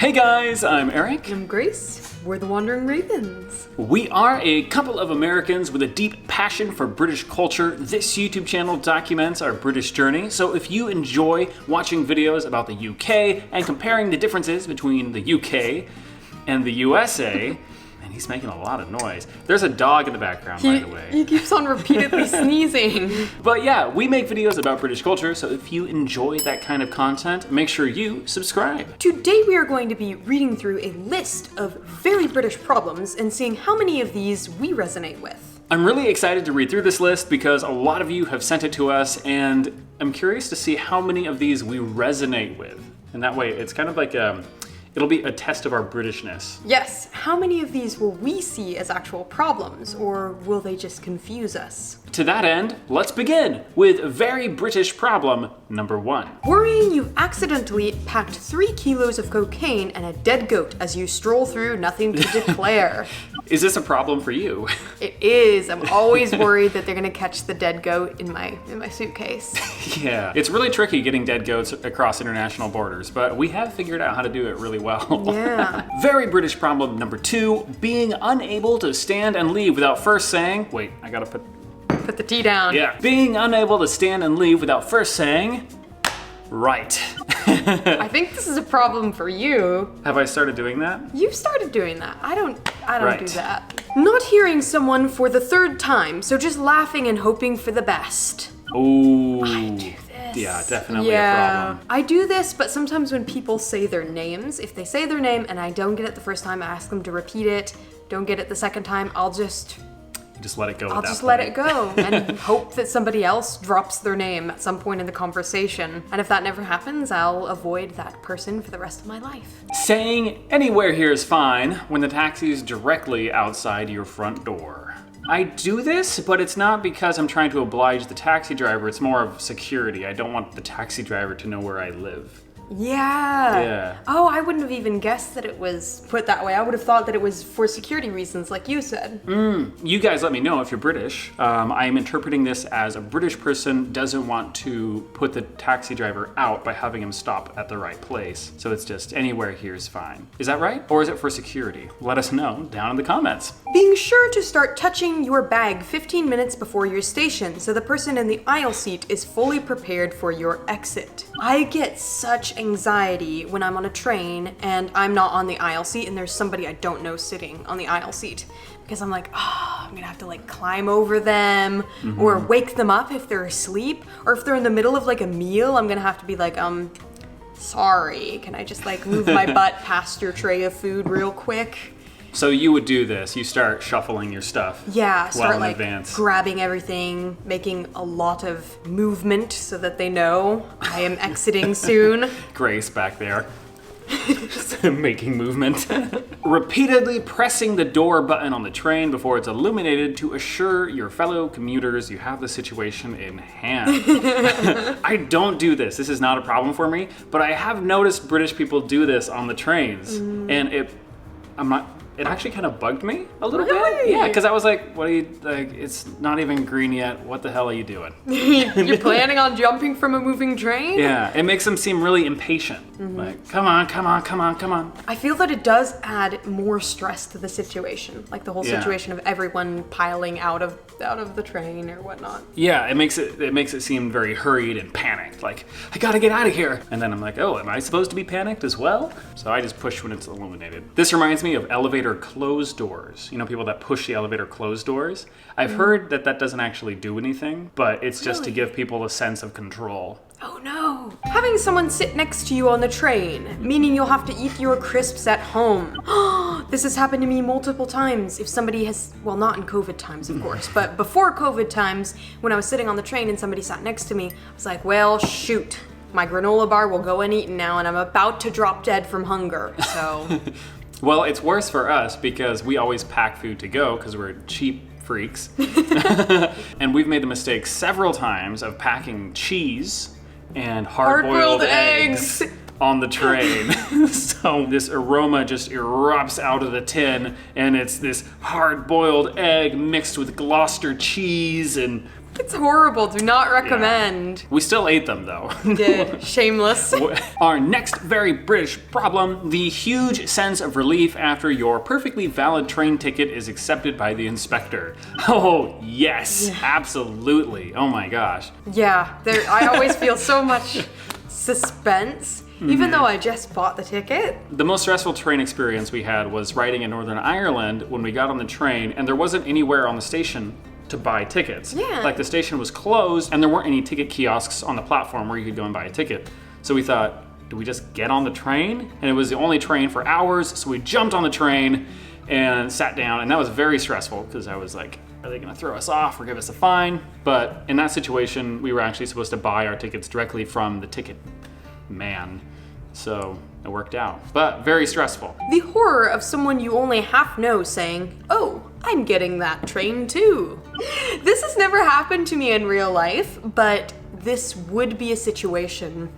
Hey guys, I'm Eric. I'm Grace. We're the Wandering Ravens. We are a couple of Americans with a deep passion for British culture. This YouTube channel documents our British journey, so if you enjoy watching videos about the UK and comparing the differences between the UK and the USA, and he's making a lot of noise. There's a dog in the background, by the way. He keeps on repeatedly sneezing. But yeah, we make videos about British culture, so if you enjoy that kind of content, make sure you subscribe. Today we are going to be reading through a list of very British problems and seeing how many of these we resonate with. I'm really excited to read through this list because a lot of you have sent it to us, and I'm curious to see how many of these we resonate with. And that way, it's kind of like it'll be a test of our Britishness. Yes, how many of these will we see as actual problems, or will they just confuse us? To that end, let's begin with very British problem number 1. Worrying you accidentally packed 3 kilos of cocaine and a dead goat as you stroll through nothing to declare. Is this a problem for you? It is. I'm always worried that they're gonna catch the dead goat in my suitcase. Yeah, it's really tricky getting dead goats across international borders, but we have figured out how to do it really well. Yeah. Very British problem number 2, being unable to stand and leave without first saying, wait, I gotta put the tea down. Yeah. Being unable to stand and leave without first saying, right. I think this is a problem for you. Have I started doing that? You've started doing that. I don't Right. do that. Not hearing someone for the 3rd time, so just laughing and hoping for the best. Ooh. I do this. Yeah, definitely a problem. I do this, but sometimes when people say their names, if they say their name and I don't get it the first time, I ask them to repeat it. Don't get it the second time, I'll just let it go. I'll just let it go and hope that somebody else drops their name at some point in the conversation. And if that never happens, I'll avoid that person for the rest of my life. Saying anywhere here is fine when the taxi is directly outside your front door. I do this, but it's not because I'm trying to oblige the taxi driver. It's more of security. I don't want the taxi driver to know where I live. Yeah. Oh, I wouldn't have even guessed that it was put that way. I would have thought that it was for security reasons, like you said. You guys let me know if you're British. I am interpreting this as a British person doesn't want to put the taxi driver out by having him stop at the right place. So it's just anywhere here is fine. Is that right? Or is it for security? Let us know down in the comments. Being sure to start touching your bag 15 minutes before your station so the person in the aisle seat is fully prepared for your exit. I get such anxiety when I'm on a train and I'm not on the aisle seat and there's somebody I don't know sitting on the aisle seat, because I'm like, I'm gonna have to like climb over them or wake them up if they're asleep, or if they're in the middle of like a meal, I'm gonna have to be like, sorry, can I just like move my butt past your tray of food real quick? So you would do this, you start shuffling your stuff. Yeah, start like advance. Grabbing everything, making a lot of movement so that they know I am exiting soon. Grace back there. Making movement. Repeatedly pressing the door button on the train before it's illuminated to assure your fellow commuters you have the situation in hand. I don't do this. This is not a problem for me, but I have noticed British people do this on the trains, and it actually kind of bugged me a little bit. Yeah, because I was like, what are you, like, it's not even green yet. What the hell are you doing? You're planning on jumping from a moving train? Yeah, it makes them seem really impatient. Like, come on, come on, come on, come on. I feel that it does add more stress to the situation. Like the whole situation of everyone piling out of the train or whatnot. Yeah, it makes it seem very hurried and panicked. Like, I gotta get out of here. And then I'm like, oh, am I supposed to be panicked as well? So I just push when it's illuminated. This reminds me of elevator closed doors. You know, people that push the elevator closed doors. I've heard that doesn't actually do anything, but it's just to give people a sense of control. Oh no. Having someone sit next to you on the train, meaning you'll have to eat your crisps at home. This has happened to me multiple times. If somebody has, well, not in COVID times, of course, but before COVID times, when I was sitting on the train and somebody sat next to me, I was like, well, shoot. My granola bar will go uneaten now, and I'm about to drop dead from hunger, so. Well, it's worse for us because we always pack food to go because we're cheap freaks. And we've made the mistake several times of packing cheese and hard-boiled eggs on the train. So this aroma just erupts out of the tin, and it's this hard-boiled egg mixed with Gloucester cheese, and It's horrible. Do not recommend. We still ate them though. Did. Shameless. Our next very British problem, the huge sense of relief after your perfectly valid train ticket is accepted by the inspector. Oh, yes, absolutely. Oh my gosh. Yeah, I always feel so much suspense, even though I just bought the ticket. The most stressful train experience we had was riding in Northern Ireland when we got on the train and there wasn't anywhere on the station to buy tickets. Yeah. Like the station was closed and there weren't any ticket kiosks on the platform where you could go and buy a ticket. So we thought, do we just get on the train? And it was the only train for hours, so we jumped on the train and sat down, and that was very stressful because I was like, are they gonna throw us off or give us a fine? But in that situation, we were actually supposed to buy our tickets directly from the ticket man. So it worked out, but very stressful. The horror of someone you only half know saying, oh, I'm getting that train too. This has never happened to me in real life, but this would be a situation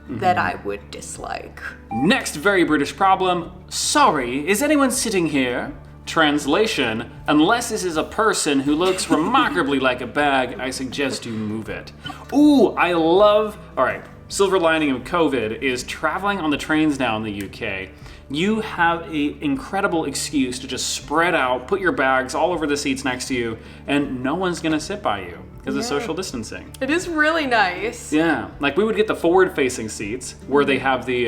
that I would dislike. Next very British problem, sorry, is anyone sitting here? Translation, unless this is a person who looks remarkably like a bag, I suggest you move it. Ooh, all right, silver lining of COVID is traveling on the trains now in the UK. You have an incredible excuse to just spread out, put your bags all over the seats next to you, and no one's gonna sit by you because of social distancing. It is really nice. Yeah, like we would get the forward-facing seats where they have the,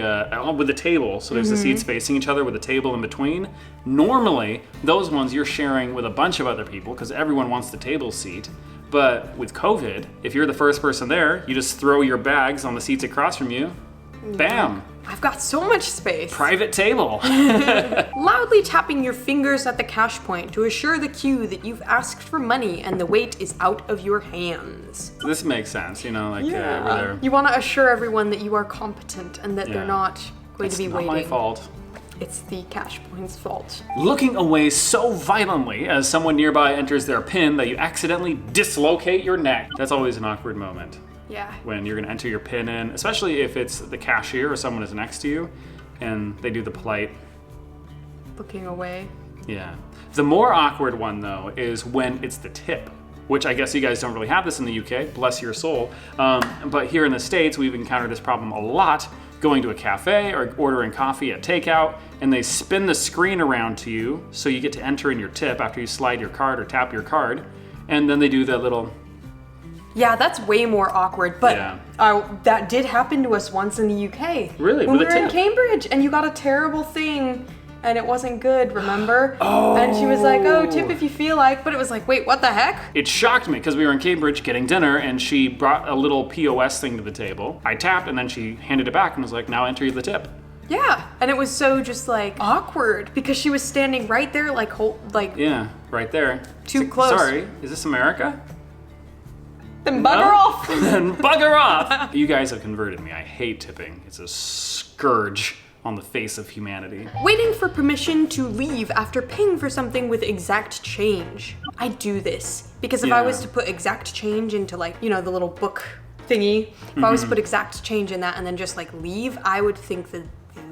with the table, so there's the seats facing each other with a table in between. Normally, those ones you're sharing with a bunch of other people because everyone wants the table seat. But with COVID, if you're the first person there, you just throw your bags on the seats across from you. Bam! I've got so much space. Private table. Loudly tapping your fingers at the cash point to assure the queue that you've asked for money and the wait is out of your hands. This makes sense, you know, like we're there. You want to assure everyone that you are competent and that they're not going to be waiting. It's not my fault. It's the cash point's fault. Looking away so violently as someone nearby enters their PIN that you accidentally dislocate your neck. That's always an awkward moment. Yeah. When you're gonna enter your PIN in, especially if it's the cashier or someone is next to you and they do the polite. Looking away. Yeah. The more awkward one though is when it's the tip, which I guess you guys don't really have this in the UK, bless your soul. But here in the States, we've encountered this problem a lot, going to a cafe or ordering coffee at takeout, and they spin the screen around to you so you get to enter in your tip after you slide your card or tap your card, and then they do that little... Yeah, that's way more awkward, but Yeah. that did happen to us once in the UK. Really? When With we a were in tip? Cambridge and you got a terrible thing and it wasn't good, remember? And she was like, oh, tip if you feel like, but it was like, wait, what the heck? It shocked me because we were in Cambridge getting dinner and she brought a little POS thing to the table. I tapped and then she handed it back and was like, now enter the tip. Yeah, and it was so just like awkward because she was standing right there like Yeah, right there. Too close. Sorry, is this America? Then bugger off. Then bugger off. You guys have converted me. I hate tipping. It's a scourge on the face of humanity. Waiting for permission to leave after paying for something with exact change. I do this because if I was to put exact change into like, you know, the little book thingy, if I was to put exact change in that and then just like leave, I would think that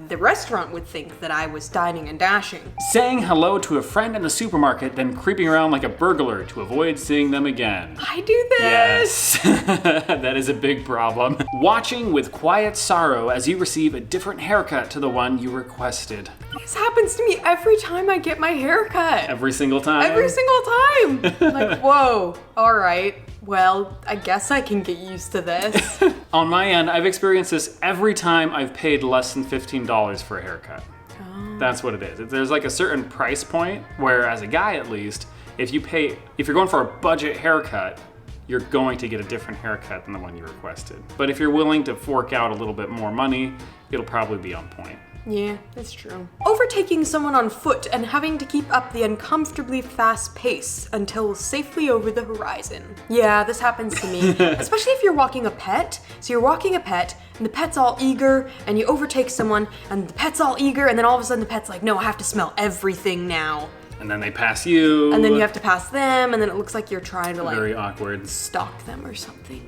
the restaurant would think that I was dining and dashing. Saying hello to a friend in the supermarket, then creeping around like a burglar to avoid seeing them again. I do this! Yes, that is a big problem. Watching with quiet sorrow as you receive a different haircut to the one you requested. This happens to me every time I get my hair cut. Every single time? Every single time! Like, whoa, all right. Well, I guess I can get used to this. On my end, I've experienced this every time I've paid less than $15 for a haircut. Oh. That's what it is. There's like a certain price point where, as a guy at least, if you're going for a budget haircut, you're going to get a different haircut than the one you requested. But if you're willing to fork out a little bit more money, it'll probably be on point. Yeah, that's true. Overtaking someone on foot and having to keep up the uncomfortably fast pace until safely over the horizon. Yeah, this happens to me. Especially if you're walking a pet. So you're walking a pet, and the pet's all eager, and you overtake someone, and the pet's all eager, and then all of a sudden the pet's like, no, I have to smell everything now. And then they pass you. And then you have to pass them, and then it looks like you're trying to like... Very awkward. Stalk them or something.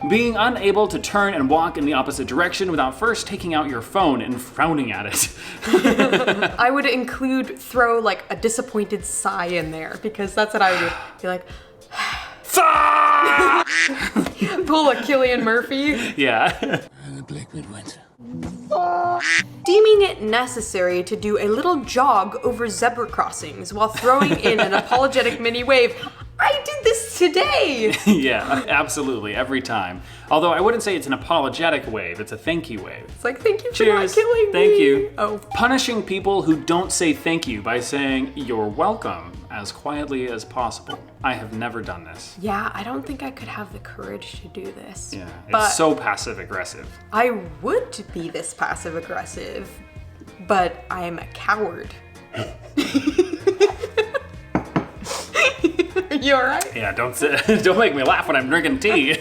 Being unable to turn and walk in the opposite direction without first taking out your phone and frowning at it. I would throw like a disappointed sigh in there, because that's what I would do. Be like... Fuck! Pull a Cillian Murphy. Yeah. Deeming it necessary to do a little jog over zebra crossings while throwing in an apologetic mini wave. I did this today! Yeah, absolutely, every time. Although I wouldn't say it's an apologetic wave, it's a thank you wave. It's like, thank you for Cheers. not killing me. Thank you. Oh. Punishing people who don't say thank you by saying you're welcome as quietly as possible. I have never done this. Yeah, I don't think I could have the courage to do this. Yeah, it's But so passive aggressive. I would be this passive aggressive, but I am a coward. You alright? Yeah, don't make me laugh when I'm drinking tea.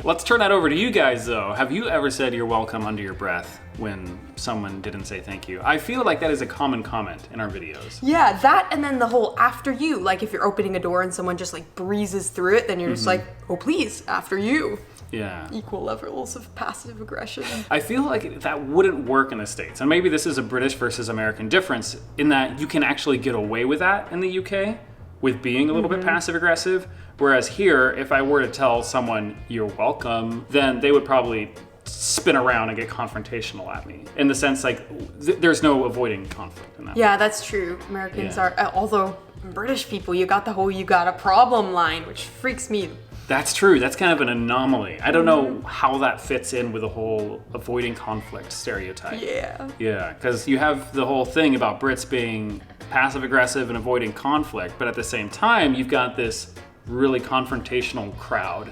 Let's turn that over to you guys though. Have you ever said you're welcome under your breath when someone didn't say thank you? I feel like that is a common comment in our videos. Yeah, that and then the whole after you. Like if you're opening a door and someone just like breezes through it, then you're just like, oh please, after you. Yeah. Equal levels of passive aggression. I feel like that wouldn't work in the States. And maybe this is a British versus American difference in that you can actually get away with that in the UK with being a little bit passive aggressive. Whereas here, if I were to tell someone you're welcome, then they would probably spin around and get confrontational at me. In the sense like, there's no avoiding conflict in that. Yeah, that's true. Americans Yeah. are, although British people, you got the whole you got a problem line, which freaks me. That's true. That's kind of an anomaly. I don't know how that fits in with the whole avoiding conflict stereotype. Yeah. Yeah, because you have the whole thing about Brits being passive aggressive and avoiding conflict, but at the same time, you've got this really confrontational crowd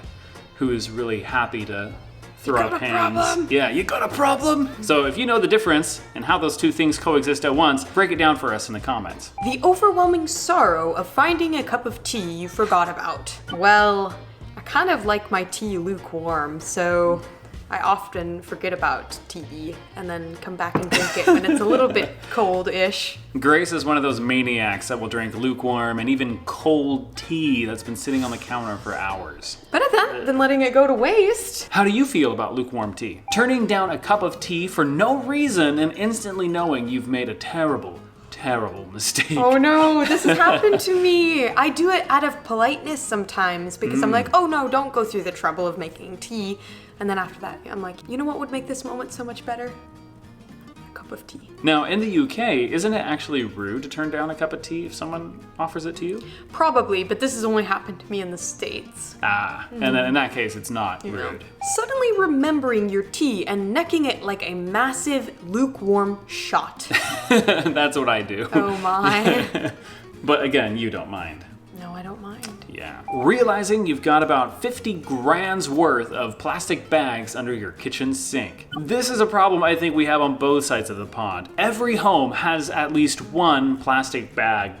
who is really happy to throw got up a hands. problem? Yeah, you got a problem. So if you know the difference and how those two things coexist at once, break it down for us in the comments. The overwhelming sorrow of finding a cup of tea you forgot about. Well, I kind of like my tea lukewarm, so I often forget about tea and then come back and drink it when it's a little bit cold-ish. Grace is one of those maniacs that will drink lukewarm and even cold tea that's been sitting on the counter for hours. Better that than letting it go to waste. How do you feel about lukewarm tea? Turning down a cup of tea for no reason and instantly knowing you've made a terrible mistake. Oh no, this has happened to me. I do it out of politeness sometimes because I'm like, oh no, don't go through the trouble of making tea. And then after that, I'm like, you know what would make this moment so much better? A cup of tea. Now, in the UK, isn't it actually rude to turn down a cup of tea if someone offers it to you? Probably, but this has only happened to me in the States. And then in that case, it's not rude. Suddenly remembering your tea and necking it like a massive lukewarm shot. That's what I do. Oh my. But again, you don't mind. No, I don't mind. Yeah. Realizing you've got about 50 grand's worth of plastic bags under your kitchen sink. This is a problem I think we have on both sides of the pond. Every home has at least one plastic bag.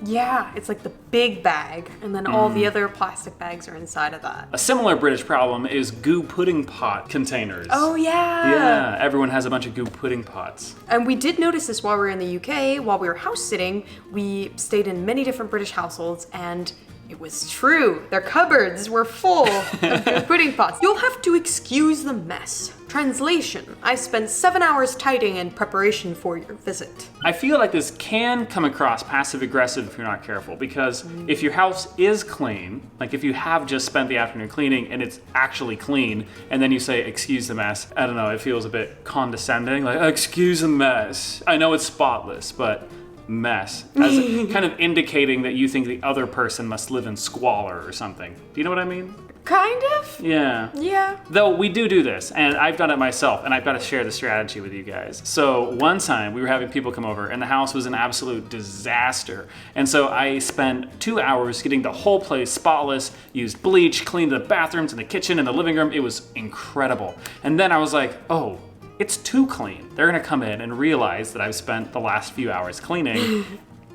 Yeah, it's like the big bag, and then all the other plastic bags are inside of that. A similar British problem is goo pudding pot containers. Oh yeah. Yeah, everyone has a bunch of goo pudding pots. And we did notice this while we were in the UK. While we were house sitting, we stayed in many different British households, and it was true. Their cupboards were full of good pudding pots. You'll have to excuse the mess. Translation: I spent 7 hours tidying in preparation for your visit. I feel like this can come across passive aggressive if you're not careful, because if your house is clean, like if you have just spent the afternoon cleaning and it's actually clean, and then you say, excuse the mess, I don't know, it feels a bit condescending, like, excuse the mess. I know it's spotless, but mess, as kind of indicating that you think the other person must live in squalor or something. Do you know what I mean? Kind of? Yeah. Yeah. Though we do this, and I've done it myself, and I've got to share the strategy with you guys. So one time we were having people come over, and the house was an absolute disaster. And so I spent 2 hours getting the whole place spotless, used bleach, cleaned the bathrooms and the kitchen and the living room. It was incredible. And then I was like, oh, it's too clean. They're gonna come in and realize that I've spent the last few hours cleaning.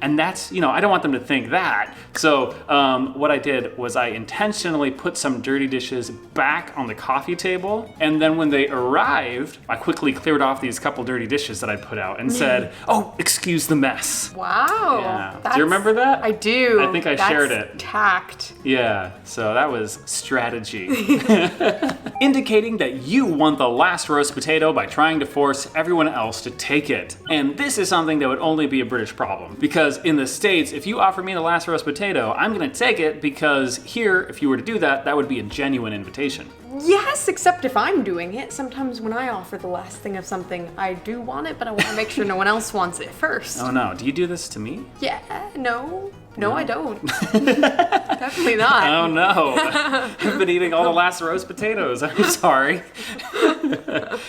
And that's, I don't want them to think that. So what I did was I intentionally put some dirty dishes back on the coffee table. And then when they arrived, I quickly cleared off these couple dirty dishes that I put out and said, oh, excuse the mess. Wow. Yeah. Do you remember that? I do. I think I shared it. Tact. Yeah, so that was strategy. Indicating that you want the last roast potato by trying to force everyone else to take it. And this is something that would only be a British problem, because Because in the States, if you offer me the last roast potato, I'm gonna take it because here, if you were to do that, that would be a genuine invitation. Yes, except if I'm doing it. Sometimes when I offer the last thing of something, I do want it, but I want to make sure no one else wants it first. Oh no, do you do this to me? Yeah, no. No, I don't. Definitely not. Oh no, I've been eating all the last roast potatoes. I'm sorry.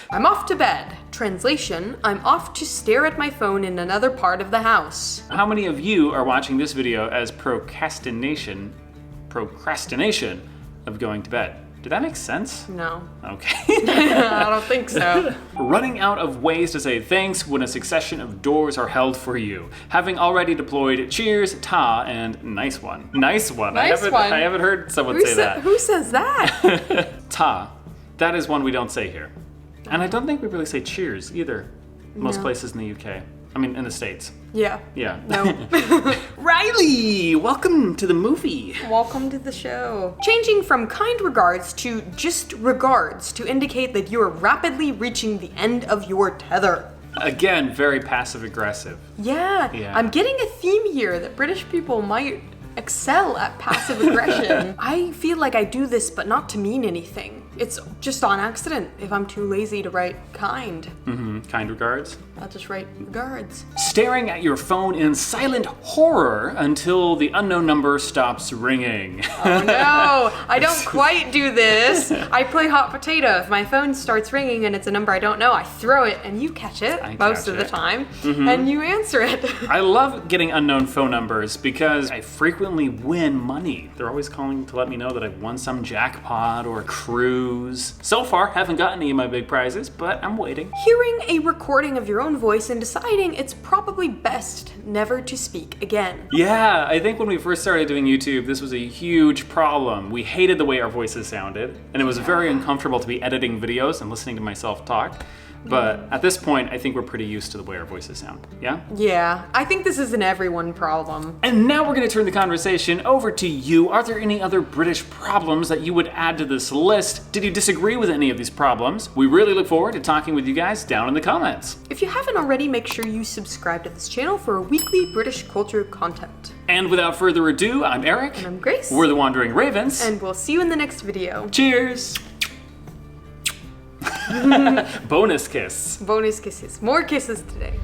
I'm off to bed. Translation, I'm off to stare at my phone in another part of the house. How many of you are watching this video as procrastination of going to bed? Did that make sense? No. Okay. I don't think so. Running out of ways to say thanks when a succession of doors are held for you. Having already deployed cheers, ta, and nice one. Nice one. Nice one. I haven't heard someone say that. Who says that? Ta. That is one we don't say here. And I don't think we really say cheers either. Most places in the UK. I mean, in the States. Yeah. Yeah. No. Riley, welcome to the movie. Welcome to the show. Changing from kind regards to just regards to indicate that you are rapidly reaching the end of your tether. Again, very passive aggressive. Yeah. I'm getting a theme here that British people might excel at passive aggression. I feel like I do this, but not to mean anything. It's just on accident if I'm too lazy to write kind. Mm-hmm. Kind regards. I'll just write regards. Staring at your phone in silent horror until the unknown number stops ringing. Oh no, I don't quite do this. I play hot potato. If my phone starts ringing and it's a number I don't know, I throw it and you catch it most of the time and you answer it. I love getting unknown phone numbers because I frequently win money. They're always calling to let me know that I've won some jackpot or cruise. So far, haven't gotten any of my big prizes, but I'm waiting. Hearing a recording of your own voice and deciding it's probably best never to speak again. Yeah, I think when we first started doing YouTube, this was a huge problem. We hated the way our voices sounded, and it was very uncomfortable to be editing videos and listening to myself talk. But at this point, I think we're pretty used to the way our voices sound, yeah? Yeah, I think this is an everyone problem. And now we're gonna turn the conversation over to you. Are there any other British problems that you would add to this list? Did you disagree with any of these problems? We really look forward to talking with you guys down in the comments. If you haven't already, make sure you subscribe to this channel for weekly British culture content. And without further ado, I'm Eric. And I'm Grace. We're the Wandering Ravens. And we'll see you in the next video. Cheers! Bonus kiss. Bonus kisses. More kisses today.